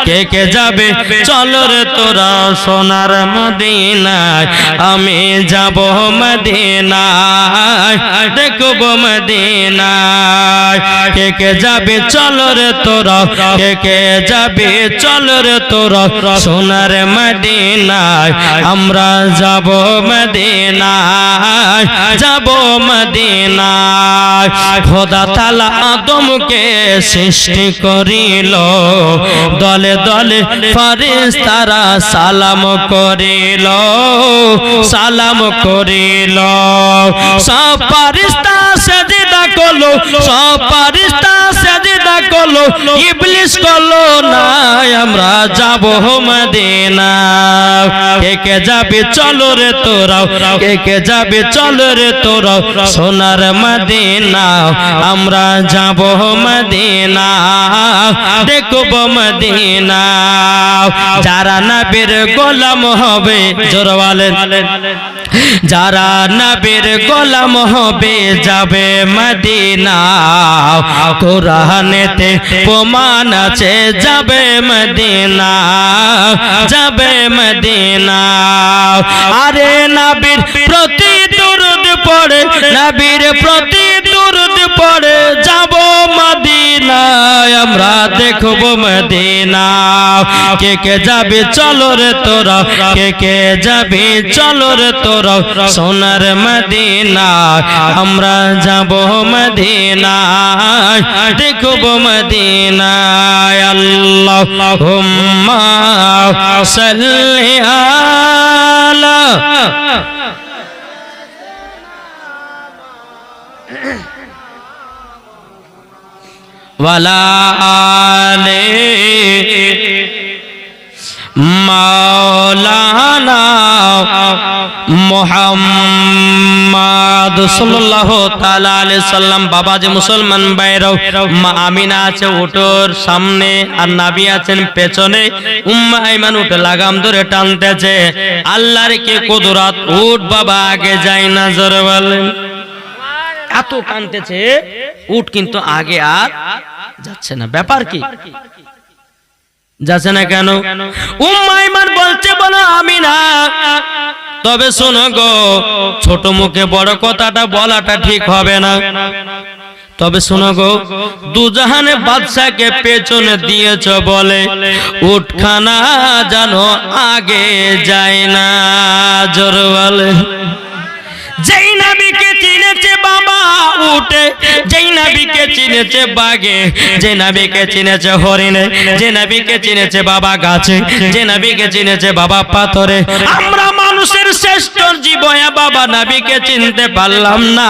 কে কে যাবে চলো রে তোরা সোনার মদিনায়, আমি যাব মদিনায়, দেখব মদিনায়। কে কে যাবে চলো রে তোরা, কে কে যাবে চলো রে তোরা সোনার মদিনায়, আমরা যাব মদিনায়, যাব মদিনায়। খোদা তাআলা আদমকে সৃষ্টি করিল, দলে দলে ফেরেশতারা সালাম করিল, সালাম করিল। সব ফেরেশতা সেজদা করলো, সব ফেরেশতা সেজদা করলো, ইবলিস করলো না, আমরা যাব মদিনা। কে কে যাবে চলো রে তোরা, কে কে যাবে চলো রে তোরা সোনার মদিনা, আমরা যাব মদিনা, দেখব মদিনা। যারা নবীর গোলাম হবে, জোরে বলেন, যারা নবীর গোলাম হবে যাবে মদিনা। কোরআনেতে প্রমাণ আছে যাবে মদিনা, যাবে মদিনা। আরে নবীর প্রতি দুরূদ পড়ে, নবীর প্রতি দুরূদ পড়ে যাব মদিনায়, আমরা দেখব মদিনা। কে কে যাবে চলো রে তোরা, কে কে যাবে চলো রে তোরা সোনার মদিনা, আমরা যাব মদিনা, দেখব মদিনা। আল্লাহুম্মা সাল্লি আলা ওয়ালা আলে মাওলানা মুহাম্মদ সাল্লাল্লাহু তাআলা আলাইহি সাল্লাম। বাবা যে মুসলমান ভাইরাও, মা আমিনা আছে উটের সামনে আর নবী আছেন পেছনে, উম্মে আইমান উটে লাগাম ধরে টানতেছে। আল্লাহর কি কুদরত, উট বাবা আগে যায় না, জোরে বলেন। এত টানতেছে উট কিন্তু আগে আর যাচ্ছে না। ব্যাপার কি? যাচ্ছে না কেন? উম্মে আইমান বলছে, বলো আমিনা, তবে শোনো গো, ছোট মুখে বড় কথাটা বলাটা ঠিক হবে না। তবে শোনো গো, দুজাহানে বাদশাকে পেছনে দিয়েছ বলে উটখানা জানো আগে যায় না, জোরে বলে। যেই নবীকে চিনে চিনেছে বাবা উঠে, যেই নবীকে চিনেছে বাগে, যে নবীকে চিনেছে হরিণে, যে নবীকে চিনেছে বাবা গাছে, যে নবীকে চিনেছে বাবা পাথরে। আমরা মানুষের শ্রেষ্ঠ জীবয়া বাবা নবীকে চিনতে পারলাম না।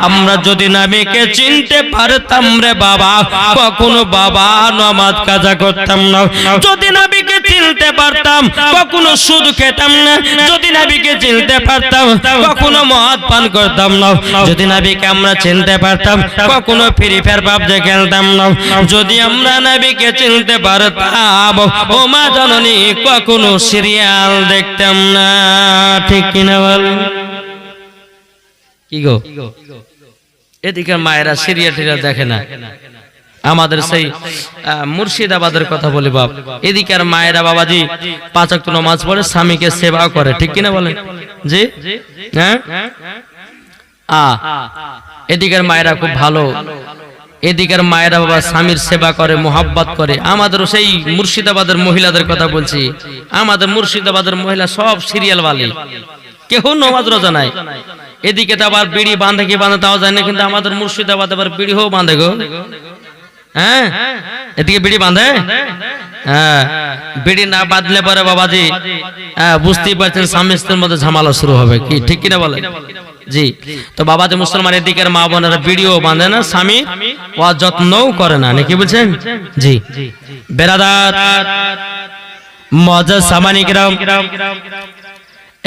আমরা যদি নবীকে চিনতে পারতাম রে বাবা, কখনো বাবা নামাজ কাজা করতাম না। যদি নবীকে চিনতে পারতাম কখনো সুদ খেতাম না। যদি নবীকে চিনতে পারতাম কখনো মদ পান করতাম না। যদি নবীকে আমরা চিনতে পারতাম কখনো ফ্রি ফায়ার পাবজি খেলতাম না। যদি আমরা নবীকে চিনতে পারতাম ও মা জননী কখনো সিরিয়াল দেখতাম না। ঠিক কিনা বল? কি গো, এদিকে মায়েরা সিরিয়াল টিরিয়াল দেখে না। আমাদের সেই মুর্শিদাবাদের কথা বলি বাপ, এদিকের মায়েরা বাবাজি 5 ওয়াক্ত নামাজ পড়ে, স্বামীকে সেবা করে। ঠিক কিনা বলেন? জি হ্যাঁ। এদিকের মায়েরা খুব ভালো, এদিকের মায়েরা বাবা স্বামীর সেবা করে, মোহাব্বত করে। আমাদের সেই মুর্শিদাবাদের মহিলাদের কথা বলছি। আমাদের মুর্শিদাবাদের মহিলা সব সিরিয়াল বালি, কেউ নামাজ রোজা নাই। এদিকে তো আবার বিড়ি বাঁধে কি বাঁধে তাও জানে, কিন্তু আমাদের মুর্শিদাবাদে আবার বিড়িও বাঁধে গো। হ্যাঁ, এদিকে বিড়ি বাঁধে। হ্যাঁ, বিড়ি না বাঁধলে পরে বাবাজি বুঝতেই পারছেন স্বামী স্ত্রীর মধ্যে ঝামেলা শুরু হবে। কি ঠিক কিনা বলে? জি। তো বাবাজি মুসলমান এদিকের মা বোনেরা বিড়িও বাঁধে না, স্বামী ও যত্নও করে না, নাকি বলছেন? জি। বেরাদার মুআজ্জাজ সামানি কিরাম,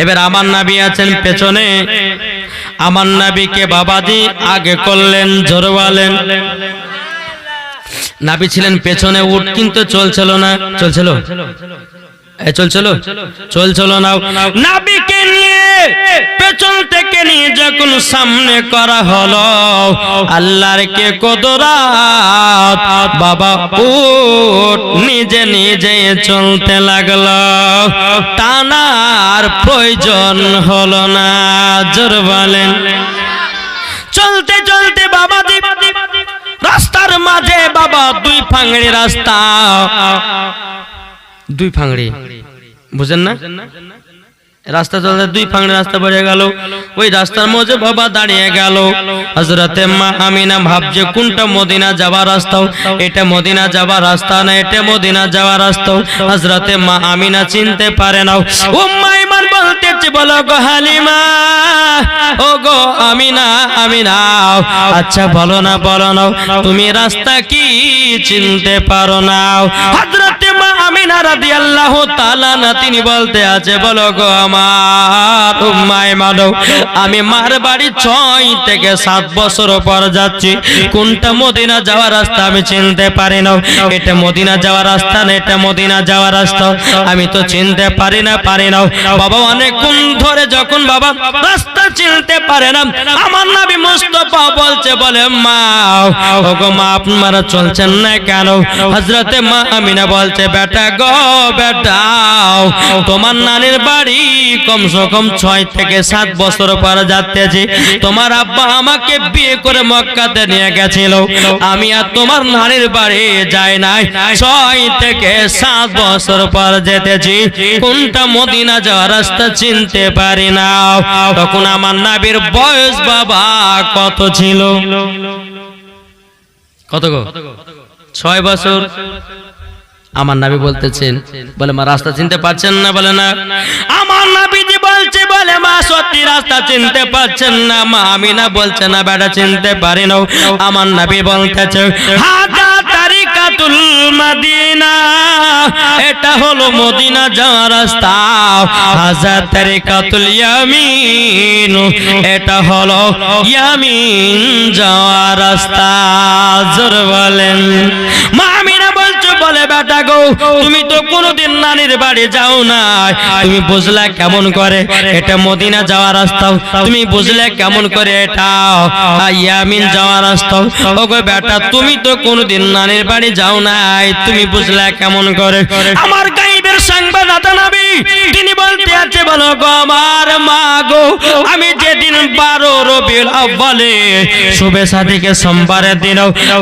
এবার আমার নবী আছেন পেছনে। আমার নবীকে বাবাজি আগে করলেন, জোরে বলেন। নবী ছিলেন পেছনে, উট কিন্তু চলছিল না। চলছিল? চলছিল না। নবীকে নিয়ে পেছন থেকে নিয়ে যখন সামনে করা হলো, আল্লাহর কে কুদরত, বাবা উট নিজে নিজে চলতে লাগলো, টানার প্রয়োজন হলো না। জোরে বলেন। চলতে চলতে বাবা রাস্তার মাঝে বাবা 2 ফাংড়ি রাস্তা, 2 ফাংড়ি, বুঝেন না? রাস্তা চলতে 2 ফাংড়ি রাস্তা পড়ে গেল। ওই রাস্তার মধ্যে বাবা দাঁড়িয়ে গেল। হযরতে মা আমিনা ভাবছে কোনটা মদিনা যাওয়ার রাস্তা, এটা মদিনা যাওয়ার রাস্তা না, এটা মদিনা যাওয়ার রাস্তা। হযরতে মা আমিনা চিনতে পারে না। উম্মে ঈমান বলতেছে, বলো গো হালিমা, ও গো আমিনা, আমিনা, আচ্ছা বলো না, বলো না, তুমি রাস্তা কি চিনতে পারো না? হযরতে মা আমিনা রাদিয়াল্লাহু তাআলা না তিনি বলতে আছে, বলো গো আমার উম্মে ঈমান, আমি মার বাড়ি 6 থেকে 7 বছর পর যাচ্ছি, কোনটা মদিনা যাওয়ার রাস্তা আমি চিনতে পারি না। এটা মদিনা যাওয়ার রাস্তা না, এটা মদিনা যাওয়ার রাস্তা আমি তো চিনতে পারি না। বাবা অনেকক্ষণ ধরে যখন বাবা রাস্তা চিনতে পারে না, আমার নবী মুস্তাফা বলছে, বলে মা, ওগো মা, আপনারা চলছেন না কেন? হযরতে মা আমিনা বলছে, বেটা গো বেটা, তোমার নানির বাড়ি কমসে কম 6 থেকে 7 বছর পর যাচ্তেছি। তোমার আব্বা আমাকে বিয়ে করে মক্কাতে নিয়ে গেছিল, আমি আর তোমার নানির বাড়ি যাই নাই, 6 থেকে 7 বছর পর যেতেছি, কোনটা মদিনা যাওয়ার রাস্তা চিনতে পারি না। তখন আমার নবীর বয়স বাবা কত ছিল? কত গো? 6 বছর। আমার নবী বলতেছেন, বলে মা রাস্তা চিনতে পারছেন না? বলে না। আমার নবীজি বলছে, বলে মা সত্যি রাস্তা চিনতে পারছেন না? মা আমিনা বলছে, না বেটা চিনতে পারি না। আমার নবী বলতেছে, হাদা তারিকাতুল মদিনা, এটা হলো মদিনা যাওয়ার রাস্তা। হাজা তারিকাতুল ইয়ামিন, এটা হলো ইয়ামিন যাওয়ার রাস্তা। জোরে বলেন। মা আমিনা বলছে, বলে বেটা গো, তুমি তো কোনোদিন নানির বাড়ি যাও না, তুমি বুঝলা কেমন করে এটা মদিনা যাওয়ার রাস্তা? তুমি বুঝলে কেমন করে এটা ইয়ামিন যাওয়ার রাস্তা? ওগো বেটা, তুমি তো কোনোদিন নানির বাড়ি যাও না, তুমি বুঝলা কেমন করে? আমার গায়েবের সংবাদদাতা নবী তিনি বলতে আছে, বলো গো আমার মা গো, আমি যেদিন 12 রবিউল আউয়ালে শুভে সাদিকে সোমবারের দিন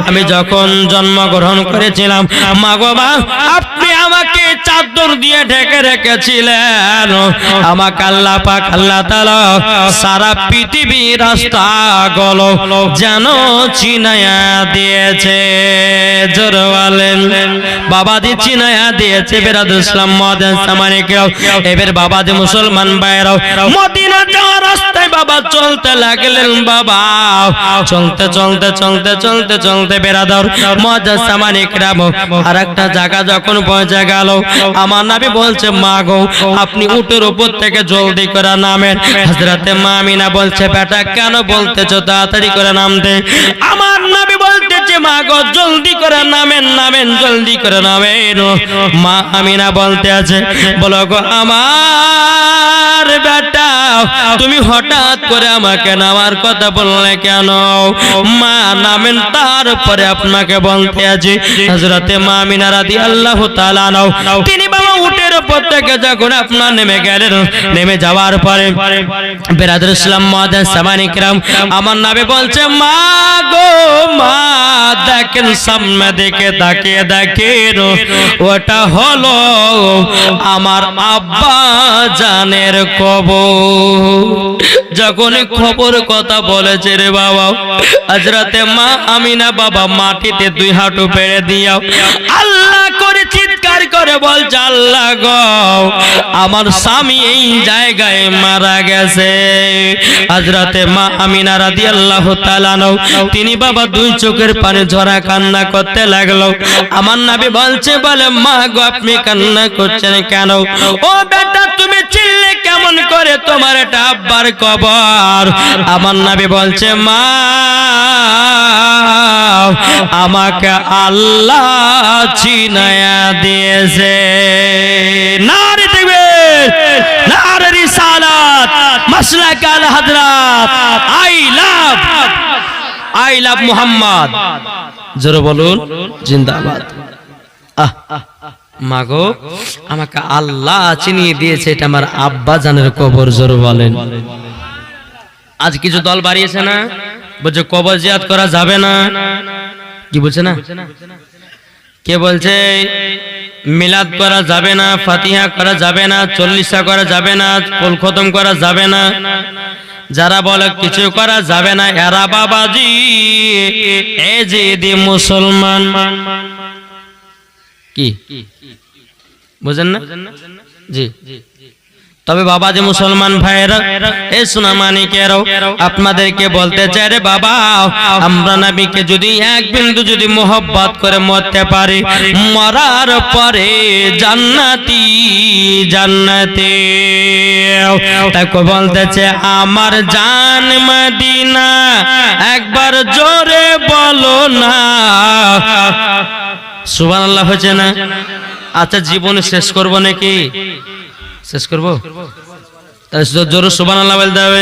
আমি যখন জন্মগ্রহণ করেছিলাম, মা গো মা, আপনি আমাকে চাদর দিয়ে ঢেকে রেখেছিলেন। আমাকে আল্লাহ পাক আল্লাহ তাআলা সারা পৃথিবীর রাস্তা গুলো যেন চিনায়া দিয়েছে। জোরে বলেন বাবাজি, চিনায়া দিয়েছে। বিরাদুল ইসলাম মুআজ্জিন সামানিকরাও, এবার বাবাজি মুসলমান ভাইরাও মদিনা যাওয়ার রাস্তায় বাবা চলতে লাগলেন। বাবা চলতে চলতে চলতে চলতে চলতে বেরাদর মুআজ্জিন সামানিকরাও আরেকটা জায়গা যখন পৌঁছে গেল, আমার নবী বলছে, মা গো, আপনি উটের উপর থেকে জলদি করে নামেন। হযরতে মা আমিনা বলছে, বেটা কেন বলতেছো তাড়াতাড়ি করে নামতে? আমার নবী বলতেছে, মা গো, জলদি করে নামেন, নামেন, জলদি করে নামেন। মা আমিনা বলতে আছে, বলো গো আমার বেটা, তুমি হঠাৎ করে আমাকে নামার কথা বললে কেন? মা নামেন, তারপরে আপনাকে বলতে আছে। হযরতে মা আমিনা রাদিয়াল্লাহু তাআলা আনহা তিনি বাবা উটের উপর থেকে যখন আপনার নেমে গেলেন, নেমে যাওয়ার পরে বিরাদুল ইসলাম মুআজ্জিন সামানিকরাম আমার নবী বলছে, মা গো মা, দেখেন সামনে দিকে তাকিয়ে দেখেন, ওটা হলো আমার আব্বা জানের কবর। যখন খবর কথা বলেছে রে বাবা, হযরতে মা আমিনা বাবা মাটিতে 2 হাঁটু পেড়ে দিয়াও আল্লাহ করে চিৎকার করে বলছে, আল্লাহ গো, আমার স্বামী এই জায়গায় মারা গেছে। হযরতে মা আমিনা রাদিয়াল্লাহু তাআলা তিনি বাবা 2 চোখের পানি ঝরা কান্না করতে লাগলো। আমার নবী বলছে, বলে মা গো, আপনি কান্না করছেন কেন? ও বেটা, তুমি চিল্লে কেমন করে? তোমার এটা আব্বার কবর। আমার নবী বলছে, মা, আমাকে আল্লাহ চিনায়া দিয়েছে। নারে তাকবীর, নারে রিসালাত, Maslak Al Hazrat, I love Muhammad. জোরে বলুন জিন্দাবাদ। মাগো, আমাকে আল্লাহ চিনিয়ে দিয়েছে, এটা আমার আব্বা জানের কবর। জোরে বলেন। আজ কিছু দল বাড়িয়েছে না, বলছে কবর জিয়ারত করা যাবে না। কি বলছে না? কে বলছে মিলাদ করা যাবে না, ফাতিহা করা যাবে না, 40 করা যাবে না, কুল খতম করা যাবে না। যারা বলে কিছু করা যাবে না, এরা বাবাজি এই যে মুসলমান। কি বুঝেন না? জি। তবে বাবা যে মুসলমান ভাইরা, এই সোনামানিকেরাও আপনাদেরকে বলতে চাই, রে বাবা, আমরা নবীকে যদি এক বিন্দু যদি মোহব্বত করে মরতে পারি, মরার পরে জান্নাতি জান্নাতে। তাকে বলতেছে, আমার জান মদিনা, একবার জোরে বলো না সুবহানাল্লাহ। হয়েছে না? আচ্ছা, জীবনে শেষ করবো নাকি? শেষ করবো? জোরে সুবহানাল্লাহ বলতে হবে।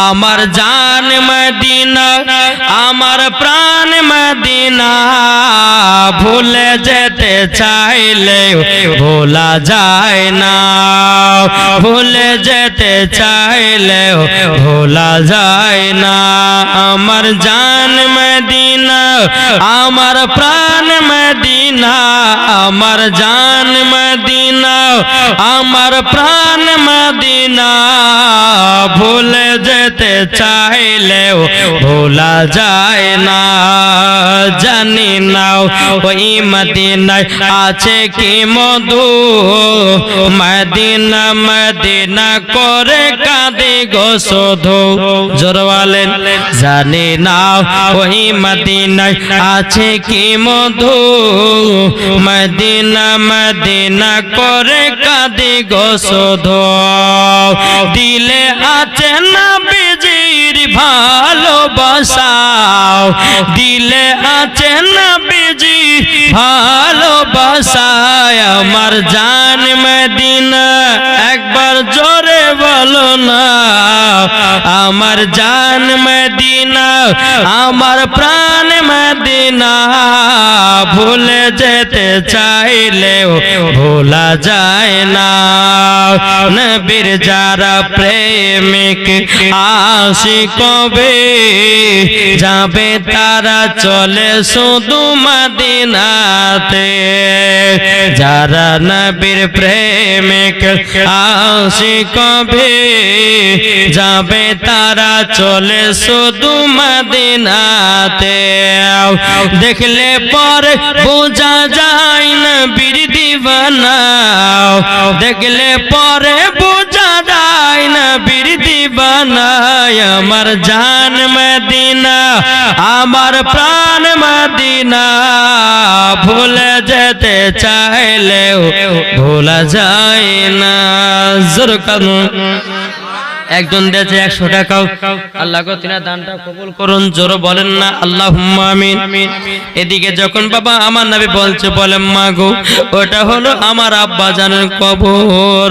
আমার জান মদিনা, আমার প্রাণ মদিনা, ভুলে যেতে চাইলে ভোলা যায় না, ভুলে যেতে চাইলে ভোলা যায় না। আমার জান মদিনা, আমার প্রাণ মদিনা, আমার জান মদিনা, আমার প্রাণ মদিনা, ভুলে যেতে চাইলেও ভোলা যায় না। জানি নাও ওই মদিনায় আছে কি মধু, মদিনা মদিনা করে কাঁদে গো শুধু। জোরে বলেন। জানি নাও ওই মদিনায় আছে কি মধু, মদিনা মদিনা করে কাঁদে গো শুধু। দিলে আছে নবীজির ভালোবাসাও, দিলে আছে নবীজি ভালোবাসায়। আমার জান মদিনা, একবার জোরে বল চলো না, আমার জান মদিনা, আমার প্রাণ মদিনা, ভুলে যেতে চাইলেও ভোলা যায় না। নবীর যারা প্রেমিক আশিক হবে, যাবে তারা চলে শুধু মদিনাতে। যারা নবীর প্রেমিক আশিক হবে, যাবে তারা চলে শুধু মদিনাতে। দেখলে পরে বোঝা যায় নবীর দিওয়ানা, দেখলে পরে বোঝা যায় নবীর দিওয়ানা। আমার জান মদিনা, আমার প্রাণ মদিনা, ভুলে যেতে চাইলেও ভোলা যায় না। জোরে কানুন। একজন দিয়েছে 100 টাকা, আল্লাহ গো তিনার দানটা কবুল করুন। জোরে বলেন না আল্লাহুম্মা আমিন। এদিকে যখন বাবা আমার নবী বলছে, বলে মা গো ওটা হলো আমার আব্বা জানের কবর।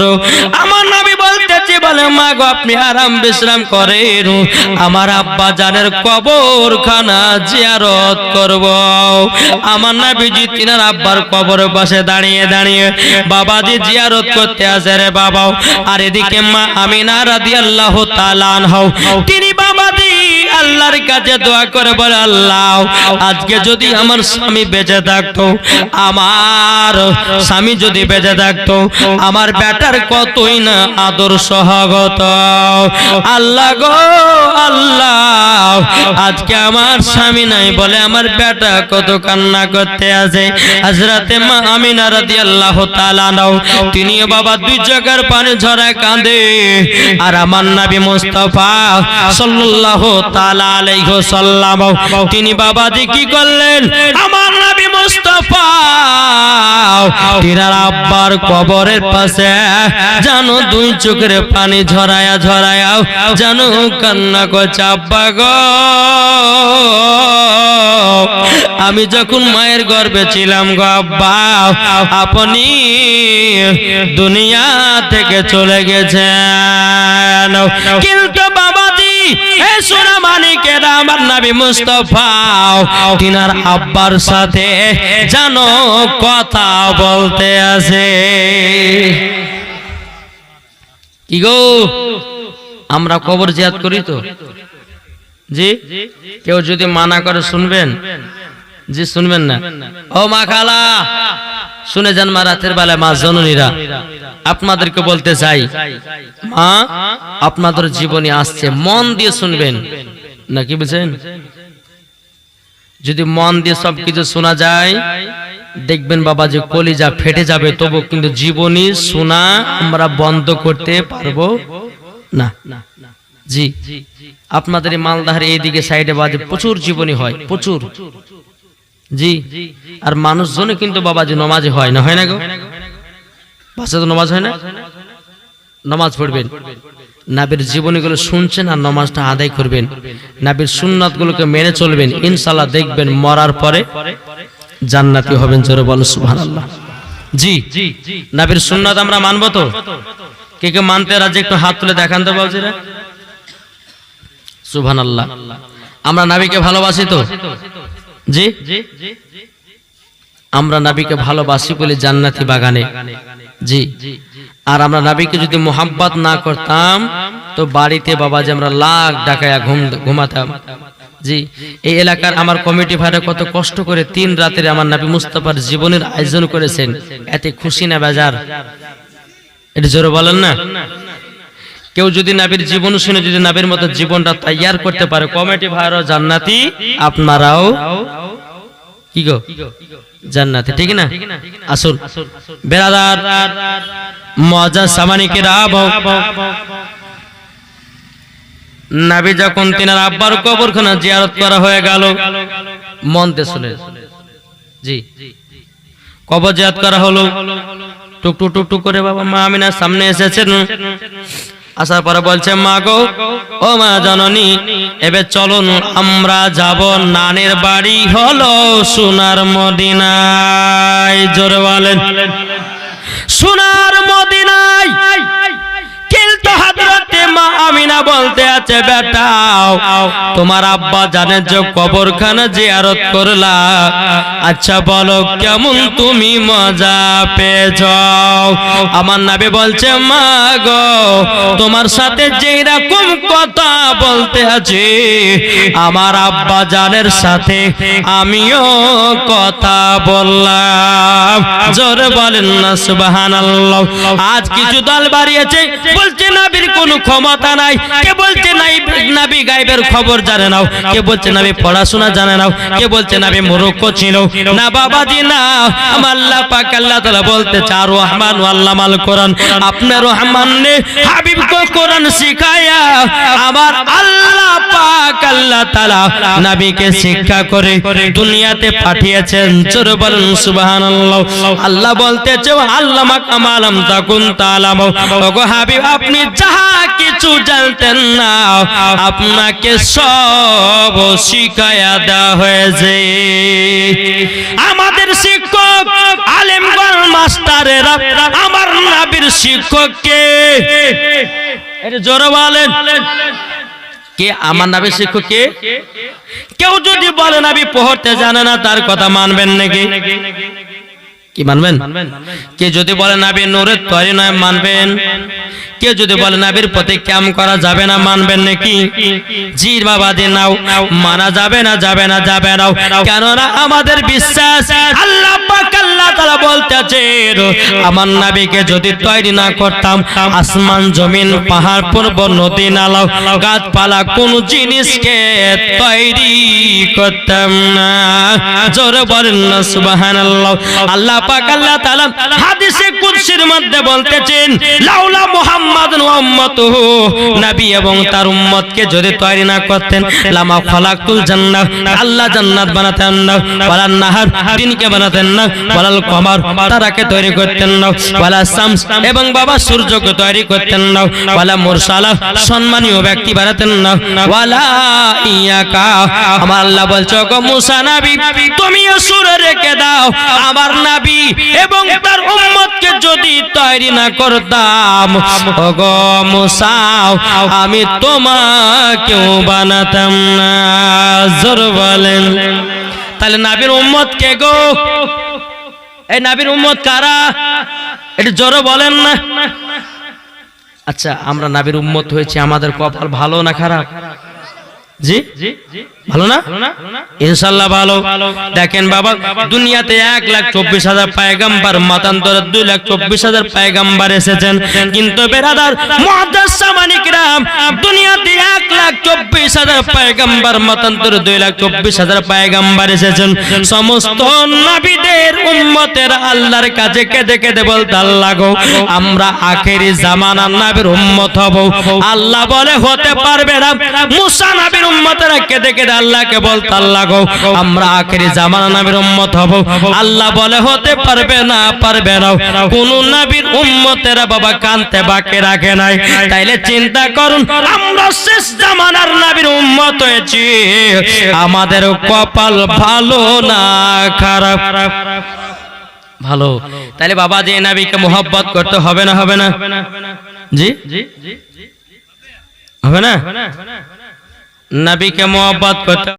আমার নবী বলতেছে, বলে মা গো আপনি আরাম বিশ্রাম করেন, আমার আব্বা জানের কবরখানা জিয়ারত করব। আমার নবীজি তিনার আব্বার কবরের পাশে দাঁড়িয়ে দাঁড়িয়ে বাবাজি জিয়ারত করতে আসে রে বাবা। আর এদিকে মা আমিনা রাদিয়াল্লাহু তাআলা আনহা, তিনি বাবাজি আল্লাহর কাছে দোয়া করে বলে, আল্লাহ আজকে যদি আমার স্বামী বেঁচে থাকতো, আমার স্বামী যদি বেঁচে থাকতো, আমার বেটার কতই না আদর্শ হতো। আল্লাহ গো আল্লাহ, আজকে আমার স্বামী নাই বলে আমার বেটা কত কান্না করতে আছে। হযরতে মা আমিনা রাদিয়াল্লাহু তাআলা আনহা, তিনি বাবা 2 চোখের পানি ঝরায় কাঁদে। আর আমার নবী মুস্তাফা সাল্লাল্লাহু তাআলা আলাইহি ওয়াসাল্লাম, তিনি বাবাজি কি করলেন, আমার নবী মুস্তাফা তিনার আব্বার কবরের পাশে জানো 2 চোখের পানি ঝরায়া ঝরায়া জানো কান্না করছে, আব্বা গো আমি যখন মায়ের গর্ভে ছিলাম গো আব্বা, আপনি দুনিয়া থেকে চলে গেছেন। কিন্তু বাবাজি হে সোনা মানিকেরা, আমার নবী মুস্তাফা তিনার আব্বার সাথে জানো কথা বলতে আছে। কি গো আমরা কবর জিয়ারত করি তো? জি, কেউ যদি মানা করে শুনবেন? জি শুনবেন না? ও মা খালা শুনে যান, মা রাতের বেলা মা জননীরা, আপনাদেরকে বলতে চাই, মা আপনাদের জীবনে আসছে, মন দিয়ে শুনবেন না, কি বুঝছেন? যদি মন দিয়ে সবকিছু শোনা যায়, দেখবেন বাবা যে কলিজা ফেটে যাবে, তবু কিন্তু জীবনী শোনা আমরা বন্ধ করতে পারবো না। জি, আপনাদের মালদাহের এইদিকে সাইডে বাজে প্রচুর জীবনী হয়, প্রচুর। জি, আর মানুষজনে কিন্তু বাবাজি নমাজে হয় না, হয় না গো? বাসে তো নমাজ হয় না, নমাজ পড়বেন, নবীর জীবনীগুলো শুনছেন আর নমাজটা আদায় করবেন, নবীর সুন্নাতগুলোকে মেনে চলবেন, ইনশাআল্লাহ দেখবেন মরার পরে জান্নাতি হবেন। জোরে বলো সুবহানাল্লাহ। জি, নবীর সুন্নাত আমরা মানবো তো? কে কে মানতে রাজি একটু হাত তুলে দেখান তো বাবুজিরা। সুবহানাল্লাহ। আমরা নবীকে ভালোবাসি তো? জি, আমরা নবীকে ভালোবাসি বলে জান্নাতি বাগানে। জি, আর আমরা নবীকে যদি মোহাব্বত না করতাম তো বাড়িতে বাবাজি আমরা লাখ ডাকায়া ঘুমাতাম। জি, এই এলাকার আমার কমিটি ভাইরা কত কষ্ট করে 3 রাতের আমার নবী মুস্তাফার জীবনের আয়োজন করেছেন, এতে খুশি না বেজার? এটা জোরে বলেন না। কেউ যদি নবীর জীবন শুনে যদি নবীর মতো জীবনটা তৈয়ার করতে পারে, কমিটি ভাইরাও জান্নাতি, আপনারাও কি গো জান্নাতি, ঠিক না? আসুন বেরাদার মুআজ্জাজ সামানিকেরা, নবী যখন তিনার আব্বার কবরখানা জিয়ারত করা হয়ে গেল, মন দিয়ে শুনে। জি, কবর জিয়ারত করা হলো, টুকটুক টুকটুক করে বাবা মা আমিনার সামনে এসেছেন। আসার পরে বলছে, মা গো ও মা জননী, এবার চলুন আমরা যাব নানের বাড়ি হলো সোনার মদিনায়। জোরে বলেন সোনার মদিনায়। কিন্তু কিন্তু হযরতে মা আমিনা বলতে আছে, বেটা তোমার আব্বা জানের যে কবরখানা জিয়ারত করলা, আচ্ছা বলো কেমন তুমি মজা পেয়েছ? আমার নবী বলছে, মা গো তোমার সাথে যেই রকম কথা বলতে আছি আমার আব্বা জানের সাথে আমিও কথা বললাম। জোরে বলেন না সুবহানাল্লাহ। আজ কিছু দল বাড়িয়েছে, বলছে নবীর কোনো ক্ষমতা নাই, কে বলছে নবী গায়বের খবর জানে না, কে বলছে নবী পড়াশোনা জানে না, কে বলছে নবী মূর্খ ছিল। না বাবাজি না, আমার আল্লাহ পাক আল্লাহ তাআলা বলতে চার রহমান আল্লামাল কোরআন, আপনার রহমান ने হাবিব को কোরআন শিখায়া আমার আল্লাহ পাক আল্লাহ তাআলা নবীকে শিক্ষা করে দুনিয়াতে পাঠিয়েছেন। জোরে বলেন সুবহানাল্লাহ। আল্লাহ বলতেছে, আল্লামা কামালাম তাকুন তাআলাম, ওগো হাবিব আপনি যাহা কিছু জানতেন না আপনাকে সব শিখায়া দেওয়া হয়েছে। আমাদের শিক্ষক আলেমগণ মাস্টারেরা আমার নবীর শিক্ষক কে? এটা জোরে বলেন কে? আমার নবীর শিক্ষক কে? কেউ যদি বলে নবী পড়তে জানে না তার কথা মানবেন নাকি? কি মানবেন? কে যদি বলে নবী নূরের তৈরি নয় মানবেন? কে যদি বলে নবীর প্রতি কাম করা যাবে না মানবেন নাকি? জি বাবা দিন নাও, মানা যাবে না, যাবে না, যাবে না। কেননা আমাদের বিশ্বাস আল্লাহ পাক আল্লাহ তাআলা বলতেছে, আমার নবীকে যদি তৈরি না করতাম আসমান জমিন পাহাড় পর্বত নদী নালা গাছপালা কোন জিনিসকে তৈরি করতাম না। জোরে বলেন না সুবহানাল্লাহ। আল্লাহ পাক আল্লাহ তাআলা হাদিসে কুদসির মধ্যে বলতেছেন, লাউলা মুহাম্মাদুন ওয়া উম্মাতুহু, নবী এবং তার উম্মতকে যদি তৈরি না করতেন লামা খালাকুল জান্নাহ, আল্লাহ জান্নাত বানাতেন না, ওয়ালান নাহার দিনকে বানাতেন না, ওয়ালাল কমার তারাকে তৈরি করতেন না, ওয়ালা শামস এবং বাবা সূর্যকে তৈরি করতেন না, ওয়ালা মুরসালা সম্মানীয় ব্যক্তি বানাতেন না, ওয়ালা ইয়াকা। আমার আল্লাহ বলছে, ওগো মুসা নবী তুমিও সুরে রেখে দাও আমার নবী এবং তার উম্মতকে যদি তৈরি না করতাম ওগো মুসা আমি তোমাকেও বানাতাম না। জোরে বলেন। তাহলে নবীর উম্মত কে গো? এই নবীর উম্মত কারা? এটা জোরে বলেন না। আচ্ছা আমরা নবীর উম্মত হয়েছে, আমাদের কপাল ভালো না খারাপ? জি ভালো না? ইনশাআল্লাহ ভালো। দেখেন বাবা দুনিয়াতে 1,24,000 পয়গম্বর, মতান্তরে 2,24,000 পয়গম্বর এসেছেন, কিন্তু বেরাদার মুআদ্দাস সামানি কিরাম দুনিয়াতে 1,24,000 পয়গম্বর, মতান্তরে 2,24,000 পয়গম্বর এসেছেন। সমস্ত নবীদের উম্মতের আল্লাহর কাছে কেঁদে কেঁদে বলতে, আল্লাহ গো আমরা আখেরি জামানার নবীর উম্মত হব। আল্লাহ বলে হতে পারবে না। মুসা নবীর উম্মতেরা কেঁদে কেঁদে আল্লাহকে বলতে, আল্লাহ গো আমরা আখেরি জামানা নবীর উম্মত হব। আল্লাহ বলে হতে পারবে না, পারবে না। কোন নবীর উম্মতেরা বাবা কানতে বাকি রাখে নাই। তাইলে চিন্তা করুন আমরা শেষ জামানার নবীর উম্মত হয়েছি, আমাদের কপাল ভালো না খারাপ? ভালো। তাইলে বাবা যে নবীকে মোহাব্বত করতে হবে না, হবে না? জি হবে না? নবীকে মোহাব্বত করতে